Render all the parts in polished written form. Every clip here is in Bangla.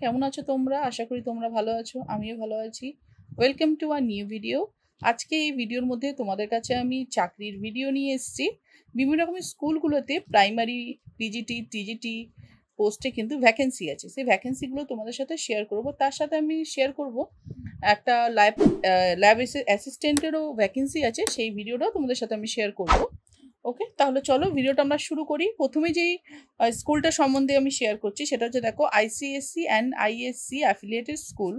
কেমন আছো তোমরা? আশা করি তোমরা ভালো আছো, আমিও ভালো আছি। Welcome to a new video. আজকে এই ভিডিওর মধ্যে তোমাদের কাছে আমি চাকরির ভিডিও নিয়ে এসেছি। বিভিন্ন রকমের স্কুলগুলোতে প্রাইমারি, পিজিটি, টিজিটি পোস্টে কিন্তু ভ্যাকেন্সি আছে। সেই ভ্যাকেন্সিগুলো তোমাদের সাথে শেয়ার করব। তার সাথে আমি শেয়ার করব একটা ল্যাব অ্যাসিস্ট্যান্টেরও ভ্যাকেন্সি আছে, সেই ভিডিওটাও তোমাদের সাথে আমি শেয়ার করব। ওকে, তাহলে চলো ভিডিওটা আমরা শুরু করি। প্রথমে যেই স্কুলটা সম্বন্ধে আমি শেয়ার করছি সেটা হচ্ছে, দেখো, ICSE and ISC affiliated school.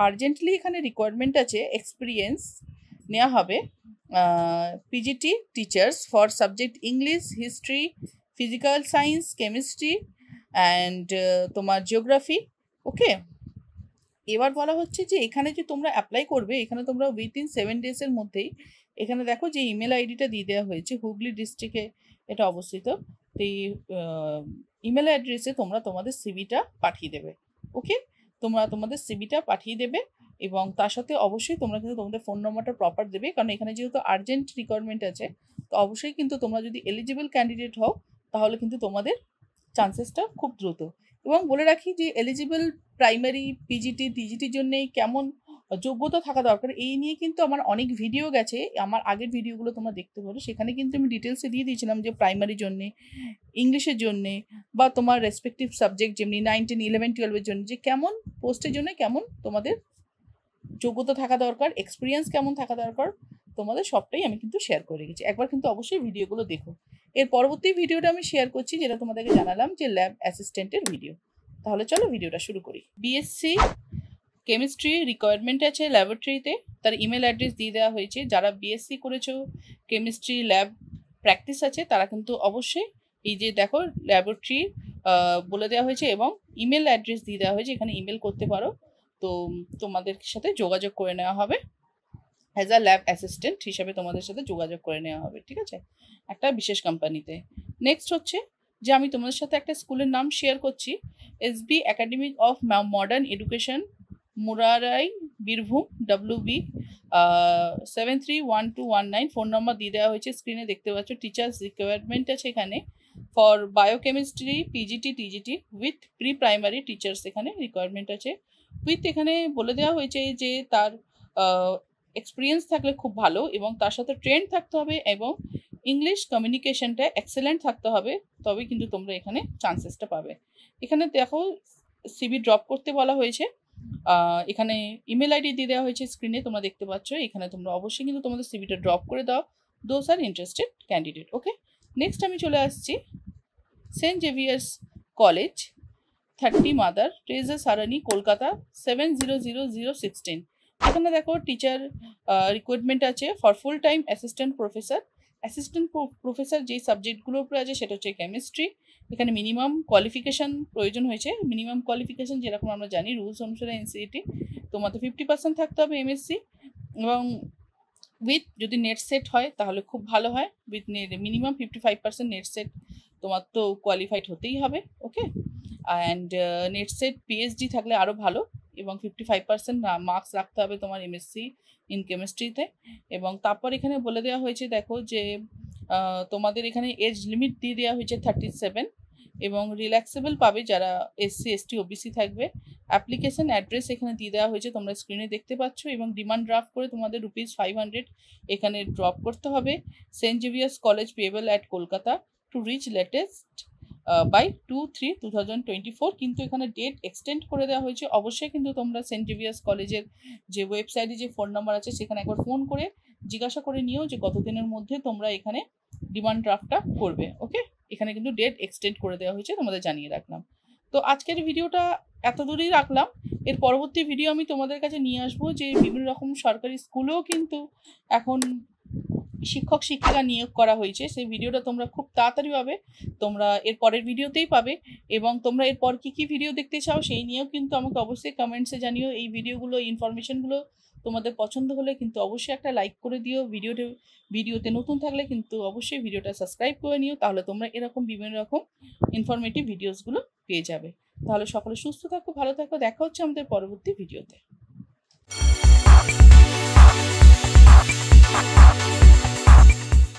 Urgently এখানে রিকোয়ারমেন্ট আছে, এক্সপিরিয়েন্স নেওয়া হবে। PGT teachers for subject English, history, physical science, chemistry and তোমার জিওগ্রাফি। ওকে, এবার বলা হচ্ছে যে এখানে যে তোমরা অ্যাপ্লাই করবে, এখানে তোমরা উইথিন 7 ডেজের মধ্যেই, এখানে দেখো যে ইমেল আইডিটা দিয়ে দেওয়া হয়েছে, হুগলি ডিস্ট্রিক্টে এটা অবস্থিত। তো এই ইমেল অ্যাড্রেসে তোমরা তোমাদের সিভিটা পাঠিয়ে দেবে। ওকে, তোমরা তোমাদের সিভিটা পাঠিয়ে দেবে এবং তার সাথে অবশ্যই তোমরা কিন্তু তোমাদের ফোন নম্বরটা প্রপার দেবে, কারণ এখানে যেহেতু আর্জেন্ট রিকোয়ারমেন্ট আছে, তো অবশ্যই কিন্তু তোমরা যদি এলিজিবল ক্যান্ডিডেট হও তাহলে কিন্তু তোমাদের চান্সেসটা খুব দ্রুত। এবং বলে রাখি যে এলিজিবল প্রাইমারি, পিজিটি, টিজিটির জন্য কেমন যোগ্যতা থাকা দরকার, এই নিয়ে কিন্তু আমার অনেক ভিডিও গেছে। আমার আগের ভিডিওগুলো তোমরা দেখতে পারো, সেখানে কিন্তু আমি ডিটেলসে দিয়ে দিয়েছিলাম যে প্রাইমারির জন্যে, ইংলিশের জন্যে, বা তোমার রেসপেক্টিভ সাবজেক্ট যেমনি 9, 10, 11, 12-এর জন্য যে কেমন পোস্টের জন্য কেমন তোমাদের যোগ্যতা থাকা দরকার, এক্সপিরিয়েন্স কেমন থাকা দরকার, তোমাদের সবটাই আমি কিন্তু শেয়ার করে রেখেছি। একবার কিন্তু অবশ্যই ভিডিওগুলো দেখো। এর পরবর্তী ভিডিওটা আমি শেয়ার করছি, যেটা তোমাদেরকে জানালাম যে ল্যাব অ্যাসিস্ট্যান্টের ভিডিও। তাহলে চলো ভিডিওটা শুরু করি। বিএসসি কেমিস্ট্রি রিকোয়ারমেন্ট আছে ল্যাবরেটরিতে, তার ইমেল অ্যাড্রেস দিয়ে দেওয়া হয়েছে। যারা বিএসসি করেছো, কেমিস্ট্রি ল্যাব প্র্যাকটিস আছে, তারা কিন্তু অবশ্যই এই যে দেখো ল্যাবরেটরি বলে দেওয়া হয়েছে এবং ইমেল অ্যাড্রেস দিয়ে দেওয়া হয়েছে, এখানে ইমেল করতে পারো। তো তোমাদের সাথে যোগাযোগ করে নেওয়া হবে, অ্যাজ আ ল্যাব অ্যাসিস্ট্যান্ট হিসাবে তোমাদের সাথে যোগাযোগ করে নেওয়া হবে, ঠিক আছে, একটা বিশেষ কোম্পানিতে। নেক্সট হচ্ছে যে আমি তোমাদের সাথে একটা স্কুলের নাম শেয়ার করছি, SB academy of modern education, Murarai, Birbhum, WB 731219। Phone number দিয়ে দেওয়া হয়েছে, স্ক্রিনে দেখতে পাচ্ছ। টিচার্স রিকোয়ারমেন্ট আছে এখানে for biochemistry, PGT, TGT with pre primary teachers, এখানে রিকোয়ারমেন্ট আছে উইথ। এখানে বলে দেওয়া হয়েছে যে তার এক্সপিরিয়েন্স থাকলে খুব ভালো এবং তার সাথে ট্রেন্ড থাকতে হবে এবং ইংলিশ কমিউনিকেশনটা এক্সেলেন্ট থাকতে হবে, তবেই কিন্তু তোমরা এখানে চান্সেসটা পাবে। এখানে দেখো সিভি ড্রপ করতে বলা হয়েছে, এখানে ইমেল আইডি দিয়ে দেওয়া হয়েছে, স্ক্রিনে তোমরা দেখতে পাচ্ছ। এখানে তোমরা অবশ্যই কিন্তু তোমাদের সিভিটা ড্রপ করে দাও, those are interested candidate. Okay, next আমি চলে আসছি Saint Xavier's College, 30 Mother Teresa Sarani, Kolkata 700016। এখানে দেখো টিচার রিক্রুটমেন্ট আছে for full time assistant professor. Assistant professor যেই সাবজেক্টগুলোর উপরে আছে সেটা হচ্ছে কেমিস্ট্রি। এখানে মিনিমাম কোয়ালিফিকেশান প্রয়োজন হয়েছে। মিনিমাম কোয়ালিফিকেশান যেরকম আমরা জানি রুলস অনুসারে এনসিইটি, তোমাদের 50% থাকতে হবে এমএসসি, এবং উইথ যদি নেট সেট হয় তাহলে খুব ভালো হয়। উইথ মিনিমাম 55% নেট সেট তোমার তো কোয়ালিফাইড হতেই হবে। ওকে, অ্যান্ড নেট সেট পিএইচডি থাকলে আরও ভালো, এবং 55% মার্কস রাখতে হবে তোমার এমএসসি ইন কেমিস্ট্রিতে। এবং তারপর এখানে বলে দেওয়া হয়েছে, দেখো যে তোমাদের এখানে এজ লিমিট দিয়ে দেওয়া হয়েছে 37, এবং রিল্যাক্সেবল পাবে যারা এসসি, এসটি, ওবিসি থাকবে। অ্যাপ্লিকেশন অ্যাড্রেস এখানে দিয়ে দেওয়া হয়েছে, তোমরা স্ক্রিনে দেখতে পাচ্ছ, এবং ডিমান্ড ড্রাফট করে তোমাদের ₹500 এখানে ড্রপ করতে হবে। Saint Xavier's College payable at Kolkata to reach latest by 2/3/2024। কিন্তু এখানে ডেট এক্সটেন্ড করে দেওয়া হয়েছে। অবশ্যই কিন্তু তোমরা সেন্ট জেভিয়ার্স কলেজের যে ওয়েবসাইটে যে ফোন নাম্বার আছে সেখানে একবার ফোন করে জিজ্ঞাসা করে নিও যে কতদিনের মধ্যে তোমরা এখানে ডিমান্ড ড্রাফটটা করবে। ওকে, এখানে কিন্তু ডেট এক্সটেন্ড করে দেওয়া হয়েছে, তোমাদের জানিয়ে রাখলাম। তো আজকের ভিডিওটা এত দূরেই রাখলাম। এর পরবর্তী ভিডিও আমি তোমাদের কাছে নিয়ে আসবো যে বিভিন্ন রকম সরকারি স্কুলেও কিন্তু এখন শিক্ষক শিক্ষিকা নিয়োগ করা হয়েছে, সেই ভিডিওটা তোমরা খুব তাড়াতাড়ি পাবে, তোমরা এর পরের ভিডিওতেই পাবে। এবং তোমরা এরপর কী ভিডিও দেখতে চাও সেই নিয়েও কিন্তু আমাকে অবশ্যই কমেন্টসে জানিও। এই ভিডিওগুলো, ইনফরমেশনগুলো তোমাদের পছন্দ হলে কিন্তু অবশ্যই একটা লাইক করে দিও। ভিডিওতে নতুন থাকলে কিন্তু অবশ্যই ভিডিওটা সাবস্ক্রাইব করে নিও, তাহলে তোমরা এরকম বিভিন্ন রকম ইনফরমেটিভ ভিডিওসগুলো পেয়ে যাবে। তাহলে সকলে সুস্থ থাকো, ভালো থাকো, দেখা হচ্ছে আমাদের পরবর্তী ভিডিওতে।